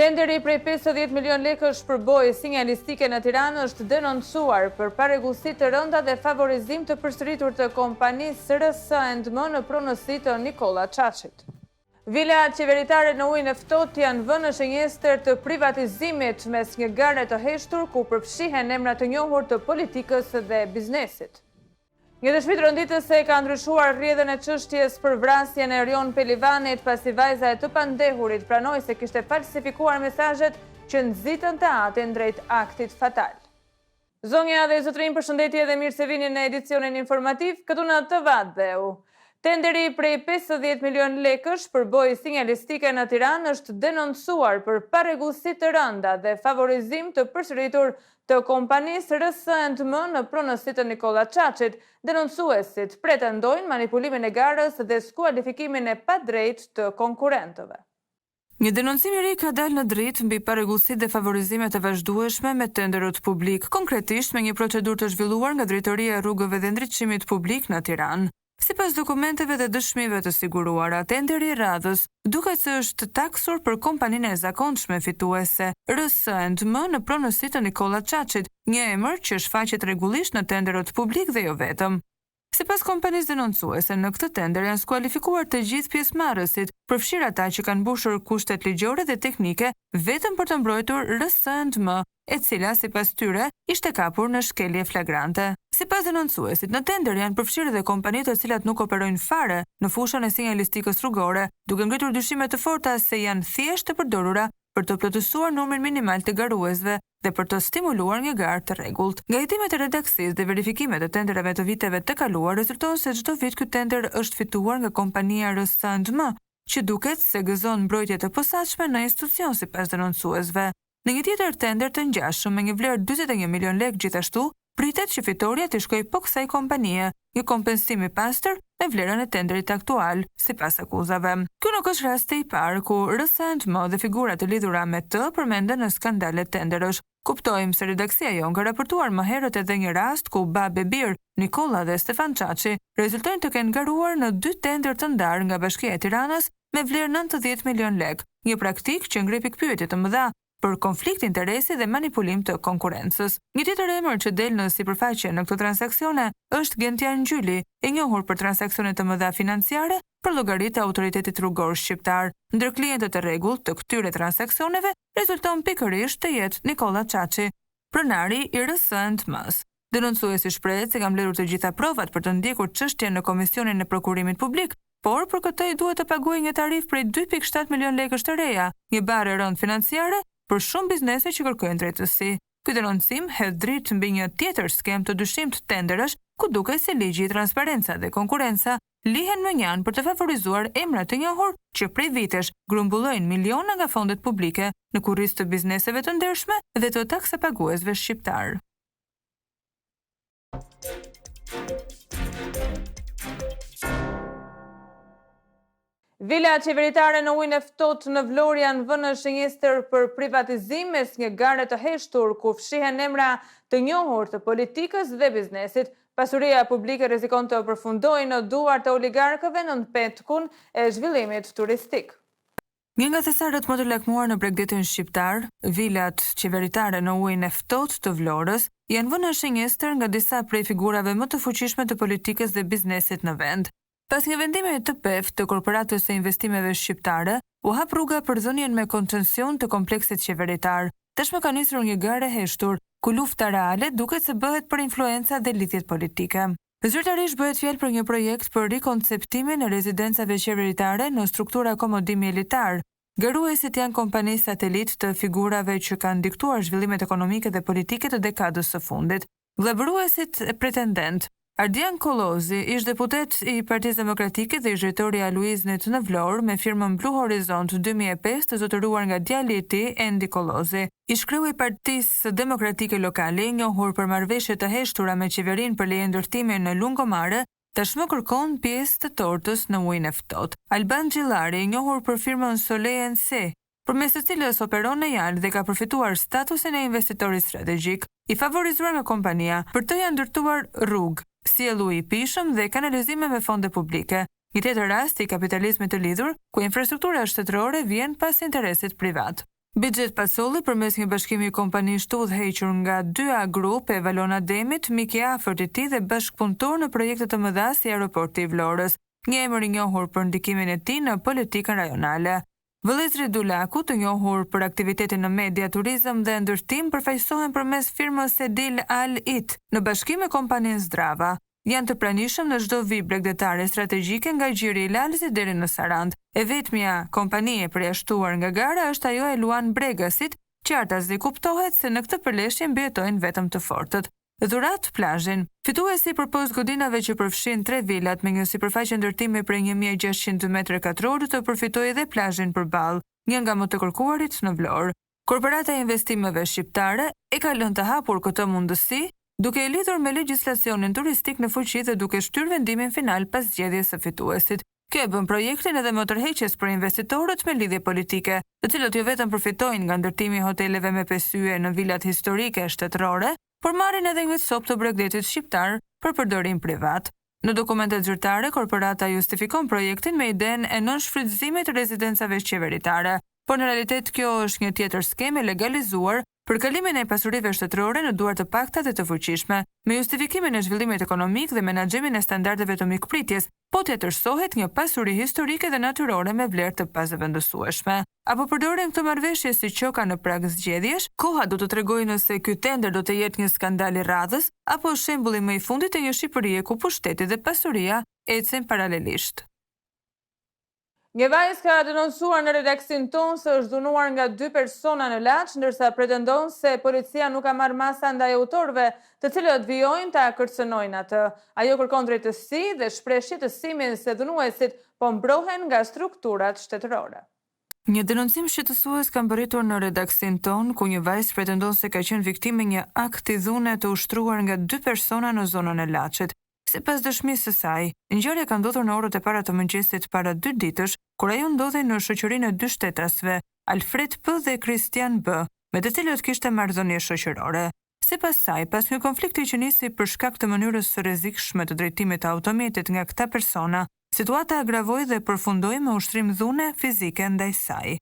Tenderi prej 50 milion lekësh për bojë sinjalistike në Tiranë është denoncuar për parregullsi të rënda dhe favorizim të përsëritur të kompanisë RS&M në pronësi të Nikola Çaçit. Vilat qeveritare në ujin e ftohtë janë vënë në shenjestër të privatizimit mes një gare të heshtur ku përfshihen emra të njohur të politikës dhe biznesit. Një dëshmit rënditëse ka ndryshuar rrjedhën e çështjes për vrasjen e Erion Pelivanit pasi vajza e të pandehurit pranoi se kishte falsifikuar mesazhet që nxitën të atin drejt aktit fatal. Zonja dhe zotërinj, përshëndetje dhe mirë se vini në edicionin informativ, këtu në TV. Tenderi prej 50 milion lekësh për bojë sinjalistike në Tiranë është denoncuar për parregullsi të rënda dhe favorizim të përsëritur të kompanisë RS&M në pronësi të Nikola Çaçit. Denoncuesit pretendojnë manipulimin e garës dhe skualifikimin e padrejtë të konkurrentëve. Një denoncim i ri ka dalë në dritë mbi parregullsitë dhe favorizimet e vazhdueshme me tenderët publik, konkretisht me një procedurë të zhvilluar nga Drejtoria e Rrugëve dhe Ndriçimit Publik në Tiranë. Sipas dokumenteve dhe dëshmive të siguruara, tenderi i radhës duket se është taksur për kompaninë e zakonshme fituese RS&M në pronësi të Nikola Çaçit, një emër që shfaqet rregullisht në tenderët publik dhe jo vetëm. Sipas kompanisë denoncuese, në këtë tender janë skualifikuar të gjithë pjesëmarrësit, përfshirë ata që kanë mbushur kushtet ligjore dhe teknike vetëm për të mbrojtur RS&M, e cila sipas tyre ishte kapur në shkelje flagrante. Sipas denoncuesit, në tender janë përfshirë dhe kompanitë të cilat nuk operojnë fare në fushën e sinjalistikës rrugore, duke ngritur dyshime të forta se janë thjesht të përdorura për të plotësuar numrin minimal të garuesve dhe për të stimuluar një garë të rregullt. Nga hetimet e redaksisë dhe verifikimet e tenderave të viteve të kaluar, rezulton se çdo vit ky tender është fituar nga kompania RS&M, që duket se gëzon mbrojtje të posaçme në institucion sipas denoncuesve. Në një tjetër tender të ngjashëm me një vlerë 41 milion lekë gjithashtu, pritet që fitoria të shkojë po kësaj kompanie, një kompensim i pastër me vlerën e tenderit aktual, sipas akuzave. Ky nuk është rasti i parë ku RS&M dhe figura të lidhura me të përmenden në skandale tenderësh. Kuptojmë se redaksia jon ka raportuar më herët edhe një rast ku babë e birë, Nikola dhe Stefan Çaçi, rezultojnë të kenë garuar në 2 tender të ndarë nga Bashkia e Tiranës me vlerë 90 milion lekë, një praktikë që ngre pikpyetje të mëdha për konflikt interesi dhe manipulim të konkurrencës. Një tjetër emër që del në sipërfaqe në këto transaksione është Gentian Gjyli, i njohur për transaksione të mëdha financiare për llogaritë të autoritetit rrugor shqiptar. Ndër klientët e rregullt të këtyre transaksioneve rezulton pikërisht të jetë Nikola Çaçi, pronari i RS&M-s. Denoncuesi shprehet se ka mbledhur të gjitha provat për të ndjekur çështjen në Komisionin e Prokurimit Publik, por për këtë i duhet të paguajë një tarifë prej 2.7 milion lekësh të reja, një barë rënd financiare për shumë biznese që kërkojnë drejtësi. Ky denoncim hedh dritë mbi një tjetër skem të dyshimt tenderësh, ku duket se ligji i transparenca dhe konkurenca lihen në një anë për të favorizuar emra të njohur që prej vitesh grumbullojnë miliona nga fondet publike në kurrizë të bizneseve të ndershme dhe të taksapaguesve shqiptar. Vila qeveritare në ujin e ftohtë në Vlorë janë vënë në shenjestër për privatizim mes një gare të heshtur ku fshihen emra të njohur të politikës dhe biznesit. Pasuria publike rrezikon të përfundojë në duar të oligarkëve në petkun e zhvillimit turistik. Një nga thesarët më të lakmuar në Bregdetin shqiptar, vilat qeveritare në ujin e ftohtë të Vlorës janë vënë në shenjestër nga disa prej figurave më të fuqishme të politikës dhe biznesit në vend. Pas një vendimi të PEF të Korporatës së Investimeve Shqiptare, u hap rruga për dhënien me koncesion të kompleksit qeveritar. Tashmë ka nisur një gare heshtur, ku lufta reale duket se bëhet për influenca dhe lidhjet politike. Zyrtarisht bëhet fjalë për një projekt për rikonceptimin e rezidencave qeveritare në struktura akomodimi elitar. Garuesit janë kompani satelit të figurave që kanë diktuar zhvillimet ekonomike dhe politike të dekadës së fundit. Vllabëruesit e pretendent Ardian Kollozi, ish deputet i Partisë Demokratike dhe ish drejtori i Aluiznit në Vlorë me firmën Blue Horizont 2005 të zotëruar nga djali i tij, Endi Kollozi. Ish kreu i Partisë Demokratike Lokale, i njohur për marrëveshje të heshtura me qeverinë për leje ndërtimi në Lungomare, tashmë kërkon pjesë të tortës në ujin e ftohtë. Alban Xhillari, i njohur për firmën Soleil NC, përmes së cilës operon në Jalë dhe ka përfituar statusin e investitorit strategjik, i favorizuar nga kompania, për të janë ndërtuar rrugë, sjellje i pishëm dhe kanalizime me fonde publike. Një tjetër rast i kapitalizmit të lidhur, ku infrastruktura shtetërore vjen pas interesit privat. Bixhet Pasolli përmes një bashkimi kompanish të udhëhequr nga 2A Group e Valon Ademit, mik i afërt i tij dhe bashkëpunëtor në projekte të mëdha si aeroporti i Vlorës, një emër i njohur për ndikimin e tij në politikën rajonale. Vëllezërit Dulaku, të njohur për aktivitetin në media, turizëm dhe ndërtim, përfaqësohen përmes firmës Edil Al It në bashkim me kompaninë Zdrava. Janë të pranishëm në çdo vit bregdetare strategjike nga Gjiri i Lalësit deri në Sarand. E vetmja kompani e përjashtuar nga gara është ajo e Luan Bregasit, qartazi kuptohet se në këtë përleshje mbijetojnë vetëm të fortët. Dhurat plazhin. Fituesi përpoz godinave që përfshin 3 vilat me një sipërfaqe ndërtimi prej 1600 m2 të përfitojë edhe plazhin përballë, një nga më të kërkuarit në Vlorë. Korporata e investimeve shqiptare e ka lënë të hapur këtë mundësi, duke e lidhur me legjislacionin turistik në fuqi dhe duke shtyr vendimin final pas zgjedhjes së fituesit. Kjo e bën projektin edhe më tërheqës për investitorët me lidhje politike, të cilët jo vetëm përfitojnë nga ndërtimi i hoteleve me pesye në vilat historike shtetërore, por marrin edhe një copë të bregdetit shqiptar për përdorim privat. Në dokumentet zyrtare, korporata justifikon projektin me idenë e nënshfrytëzimit të rezidencave qeveritare, por në realitet kjo është një tjetër skemë legalizuar për kalimin e pasurive shtetërore në duar të pakta dhe të fuqishme, me justifikimin e zhvillimit ekonomik dhe menaxhimin e standardeve të mikpritjes, po të tërsohet një pasuri historike dhe natyrore me vlerë të pazëvendësueshme. Apo përdoren këtë marrëveshje si qoka në prag zgjedhjesh, koha do të tregojë nëse ky tender do të jetë një skandal i radhës apo shembulli më i fundit e një Shqipërie ku pushteti dhe pasuria ecën paralelisht. Një vajzë ka denoncuar në redaksin tonë se është dhunuar nga 2 persona në Laç, ndërsa pretendon se policia nuk ka marrë masa ndaj autorëve, të cilët vijojnë ta kërcënojnë atë. Ajo kërkon drejtësi dhe shpreh shqetësimin se dhunuesit po mbrohen nga strukturat shtetërore. Një denoncim shqetësues ka mbërritur në redaksin ton, ku një vajzë pretendon se ka qenë viktime një akti dhune të ushtruar nga 2 persona në zonën e Laçit. Sipas dëshmisë së saj, ngjarja ka ndodhur në orët e para të mëngjesit para 2 ditësh, kur ajo ndodhej në shoqërinë e 2 shtetasve, Alfred P dhe Kristian B, me të cilët kishte marrëdhënie shoqërore. Sipas saj, pas një konflikti që nisi për shkak të mënyrës së rrezikshme të drejtimit të automjetit nga këta persona, situata agravoi dhe përfundoi me ushtrim dhune fizike ndaj saj.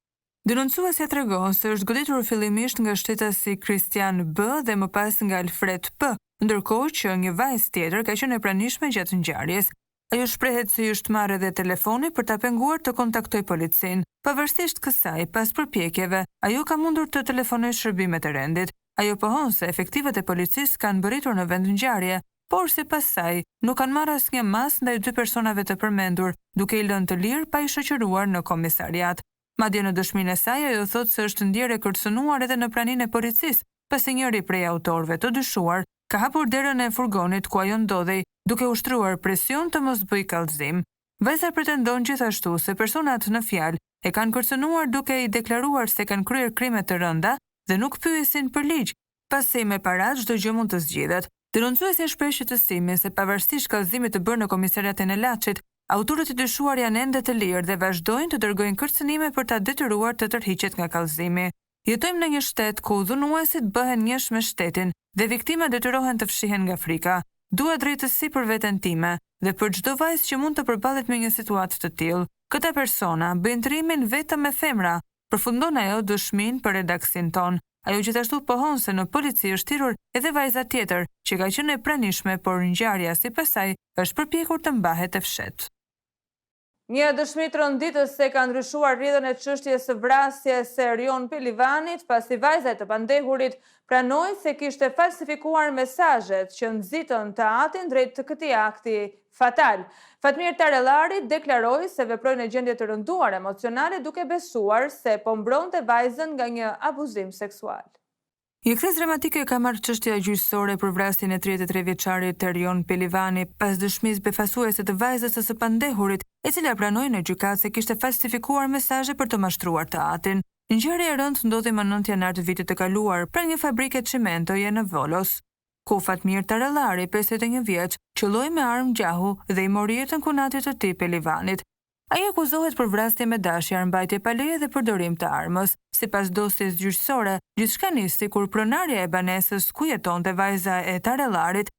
Denoncuesja tregon se është goditur fillimisht nga shtetasi Kristian B dhe më pas nga Alfred P, ndërkohë që një vajzë tjetër ka qenë e pranishme gjatë ngjarjes. Ajo shprehet se është marrë edhe telefoni për ta penguar të kontaktojë policinë. Pavarësisht kësaj, pas përpjekjeve, ajo ka mundur të telefonojë shërbimet e rendit. Ajo pohon se efektivat e policisë kanë mbërritur në vend ngjarje, por sipas saj nuk kanë marrë asnjë mas ndaj 2 personave të përmendur, duke i lënë të lirë pa i shoqëruar në komisariat. Madje në dëshminë e saj ajo thotë se është ndjerë e kërcënuar edhe në praninë e policisë, pasi njëri prej autorëve të dyshuar ka hapur derën e furgonit ku ajo ndodhej, duke ushtruar presion të mos bëj kallëzim. Vajza pretendon gjithashtu se personat në fjalë e kanë kërcënuar duke i deklaruar se kanë kryer krime të rënda dhe nuk pyesin për ligj, pasi me parat çdo gjë mund të zgjidhet. Denoncuesja shpreh shqetësimin se pavarësisht kallëzimit të bërë në komisariatin e Laçit, autorët e dyshuar janë ende të lirë dhe vazhdojnë të dërgojnë kërcënime për ta detyruar të tërhiqet nga kallëzimi. Jetojmë në një shtet ku dhunuesit bëhen njësh me shtetin dhe viktimat detyrohen të fshihen nga frika. Dua drejtësi për veten time dhe për çdo vajzë që mund të përballet me një situatë të tillë. Këta persona bëjnë trimin vetëm me femra, përfundon ajo dëshmin për redaksin ton. Ajo gjithashtu pohon se në polici është thirrur edhe vajza tjetër, që ka qenë e pranishme, por ngjarja sipas saj është përpjekur të mbahet e fshetë. Një dëshmi rënditës se ka ndryshuar rrjedhën e çështjes së vrasjes së Erion Pelivanit, pasi vajza e të pandehurit pranoi se kishte falsifikuar mesazhet që nxitën të atin drejt këtij akti fatal. Fatmir Tarellari deklaroi se veproi në gjendje të rënduar emocionale duke besuar se po mbronte vajzën nga një abuzim seksual. Një kthesë dramatike ka marrë çështja gjyqësore për vrasjen e 33 vjeçarit Erion Pelivani pas dëshmisë befasuese të vajzës së pandehurit, e cila pranoi në gjykatë se kishte falsifikuar mesazhe për të mashtruar të atin. Ngjarja e rëndë ndodhi më 9 janar të vitit të kaluar pranë një fabrike çimentoje në Volos, ku Fatmir Tarellari, 51 vjeç, qëlloi me armë gjahu dhe i mori jetën kunatit të tij Pelivanit. Ai akuzohet për vrasje me dashje, armbajtje pa leje dhe përdorim të armës. Sipas dosjes gjyqësore, gjithçka nisi kur pronarja e banesës ku jetonte vajza e Tarellarit,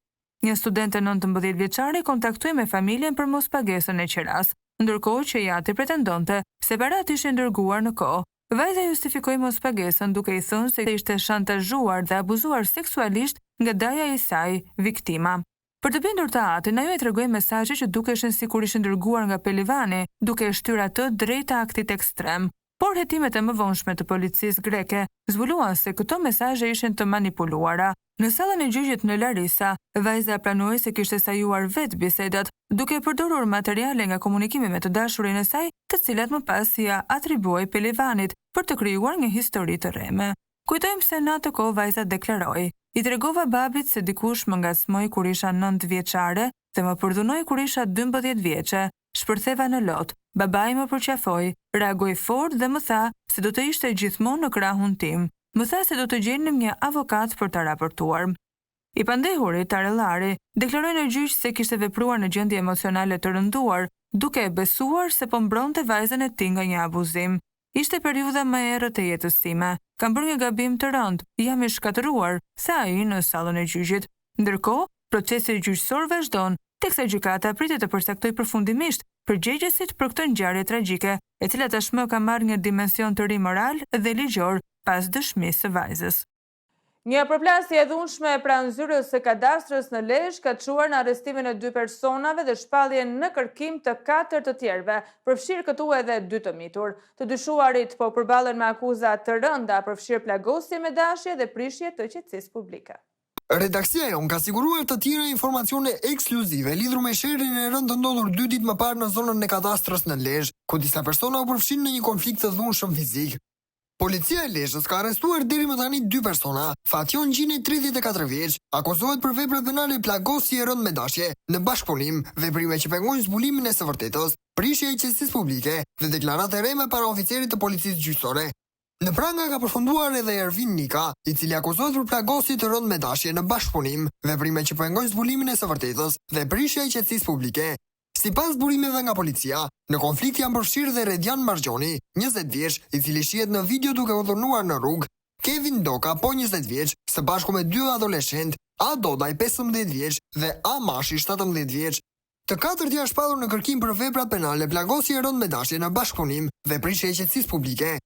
një studente 19 vjeçare, kontaktoi me familjen për mospagesën e qiras, ndërkohë që i ati pretendonte se barat ishin dërguar në kohë. Vajza justifikoi mospagesën duke i thënë se ishte shantazhuar dhe abuzuar seksualisht nga daja e saj, viktima. Për të bindur të atin, ajo i tregoi mesazhe që dukeshin sikur ishin dërguar nga Pelivani, duke e shtyrë atë drejt aktit ekstrem. Por hetimet e mëvonshme të policisë greke zbuluan se këto mesazhe ishin të manipuluara. Në sallën e gjyqit në Larisa, vajza pranoi se kishte sajuar vetë bisedat, duke përdorur materiale nga komunikimi me të dashurin e saj, të cilat më pas ja atribuoi Pelivanit për të krijuar një histori të rreme. Kujtojmë se në atë kohë vajza deklaroi: "I tregova babit se dikush më ngacmoi kur isha 9 vjeçare dhe më përdhunoi kur isha 12 vjeçe. Shpërtheva në lot. Babai më përqafoi, reagoi fort dhe më tha se do të ishte gjithmonë në krahun tim. Më tha se do të gjenim një avokat për ta raportuar." I pandehuri Tarellari deklaroi në gjyq se kishte vepruar në gjendje emocionale të rënduar, duke e besuar se po mbronte vajzën e tij nga një abuzim. "Ishte periudha më e errët e jetës time. Kam bërë një gabim të rënd, jam i shkatëruar", tha ai në sallën e gjyqit. Ndërkohë, procesi gjyqësor vazhdon, teksa gjykata pritet të përcaktoj përfundimisht përgjegjësit për këtë ngjarje tragjike, e cila tashmë ka marrë një dimension të ri moral dhe ligjor pas dëshmisë së vajzës. Një përplasje e dhunshme pranë zyrës së kadastrës në Lezhë ka çuar në arrestimin e 2 personave dhe shpalljen në kërkim të 4 të tjerëve, përfshirë këtu edhe 2 të mitur. Të dyshuarit po përballen me akuza të rënda, përfshirë plagosje me dashje dhe prishje të qetësisë publike. Redaksia jon ka siguruar të tjera informacione ekskluzive lidhur me sherrin e rënd të ndodhur 2 ditë më parë në zonën e kadastrës në Lezhë, ku disa persona u përfshin në një konflikt të dhunshëm fizik. Policia e Lezhës ka arrestuar deri më tani 2 persona. Fation Gjini, 34 vjeç, akuzohet për vepra penale plagosje e rënd me dashje, në bashkëpunim, veprime që pengojnë zbulimin e së vërtetës, prishje e qetësisë publike dhe deklarate rreme para oficerit të policisë gjyqësore. Në pranga ka përfunduar edhe Ervin Nika, i cili akuzohet për plagosje të rënd me dashje në bashkëpunim, veprime që pengojnë zbulimin e së vërtetës dhe prishje e qetësisë publike. Sipas burimeve nga policia, në konflikt janë përfshirë dhe Redian Margjoni, 20 vjeç, i cili shihet në video duke u dhuruar në rrugë, Kevin Doka, po 20 vjeç, së bashku me 2 adoleshent, A Dodaj, 15 vjeç dhe A Mashi, 17 vjeç. Të katërt janë shpallur në kërkim për veprat penale, plagosje e rënd me dashje në bashkëpunim dhe prishje e qetësisë publike.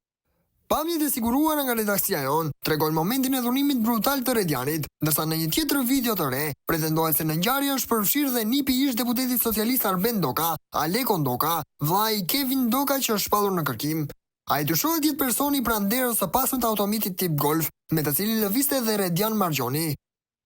Pamjet e siguruara nga redaksia jon tregojnë momentin e dhunimit brutal të Redianit, ndërsa në një tjetër video të re pretendohet se në ngjarje është përfshirë dhe nipi ish deputetit socialist Arben Doka, Alekon Doka, vllai Kevin Doka që është shpallur në kërkim. Ai dyshohet jetë personi pranderës së pasme të automitit tip Golf, me të cilin lëvizte edhe Redian Margjoni.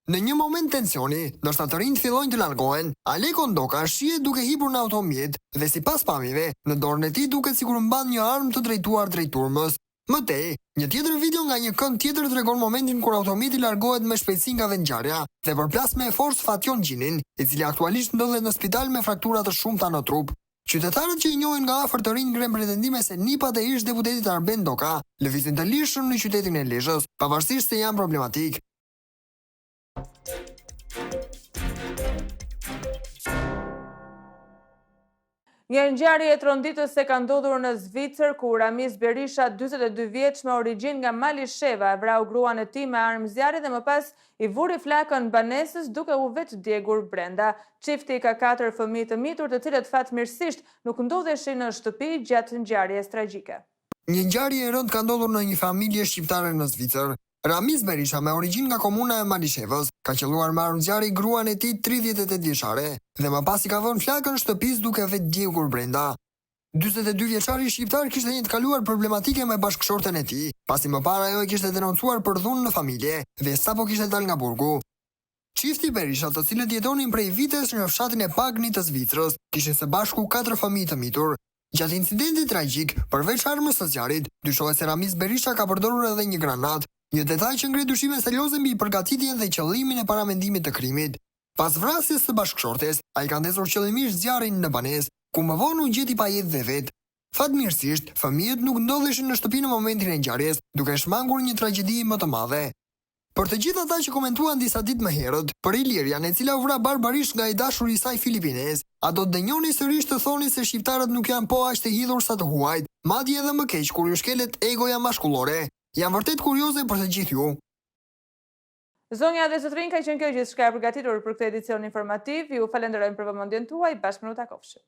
Në një moment tensioni, ndërsa të rinjt fillojnë të largohen, Alekon Doka shihet duke hipur në automjet dhe sipas pamjeve, në dorën e tij duket sikur mban një armë të drejtuar drejt turmës. Mëtej, një tjetër video nga një kënd tjetër tregon momentin kur automjeti largohet me shpejtësi nga vendngjarja dhe përplas me forcë Fation Gjinin, i cili aktualisht ndodhet në spital me fraktura të shumta në trup. Qytetarët që i njohin nga afër të rinj ngren pretendime se nipat e ish deputetit Arben Doka lëvizin të lirshëm në qytetin e Lezhës, pavarësisht se janë problematik. Një ngjarje e tronditës se ka ndodhur në Zvicër, ku Ramiz Berisha, 42 vjeç me origjinë nga Malisheva, e vrau gruan e tij me armë zjarri dhe më pas i vuri flakën banesës duke u vetë djegur brenda. Çifti ka 4 fëmijë të mitur, të cilët fatmirësisht nuk ndodheshin në shtëpi gjatë ngjarjes tragjike. Një ngjarje e rëndë ka ndodhur në një familje shqiptare në Zvicër. Ramiz Berisha, me origjinë nga komuna e Malishevës, ka qelluar me armë zjarri gruan e tij 38 vjeçare dhe më pas i ka vënë flakën shtëpisë duke vetë djegur brenda. 42 vjeçari shqiptar kishte një të kaluar problematike me bashkëshorten e tij, pasi më parë ajo e kishte denoncuar për dhunë në familje dhe sapo kishte dalë nga burgu. Çifti Berisha, të cilët jetonin prej vitesh në fshatin e Pagni të Zvicrës, kishin së bashku 4 fëmijë të mitur. Gjatë incidentit tragjik, përveç armës së zjarrit, dyshohet se Ramiz Berisha ka përdorur edhe një granat, një detaj që ngre dyshime serioze mbi përgatitjen dhe qëllimin e paramendimit të krimit. Pas vrasjes së bashkëshortes, ai ka ndezur qëllimisht zjarrin në banesë, ku më vonë u gjeti pa jetë dhe vetë. Fatmirësisht, fëmijët nuk ndodheshin në shtëpi në momentin e ngjarjes, duke shmangur një tragjedi më të madhe. Për të gjithë ata që komentuan disa ditë më herët për Ilirian, e cila u vra barbarisht nga i dashuri i saj filipinez, a do të dënjoni sërish të thoni se shqiptarët nuk janë po aq të hidhur sa të huajt, madje edhe më keq kur ju shkelet egoja mashkullore. Jam vërtet kurioze për të gjithë ju. Zonja dhe zotrinj, ka qenë kjo gjithçka e përgatitur për këtë edicion informativ. Ju falenderojmë për vëmendjen tuaj. Bashkë në takofshim.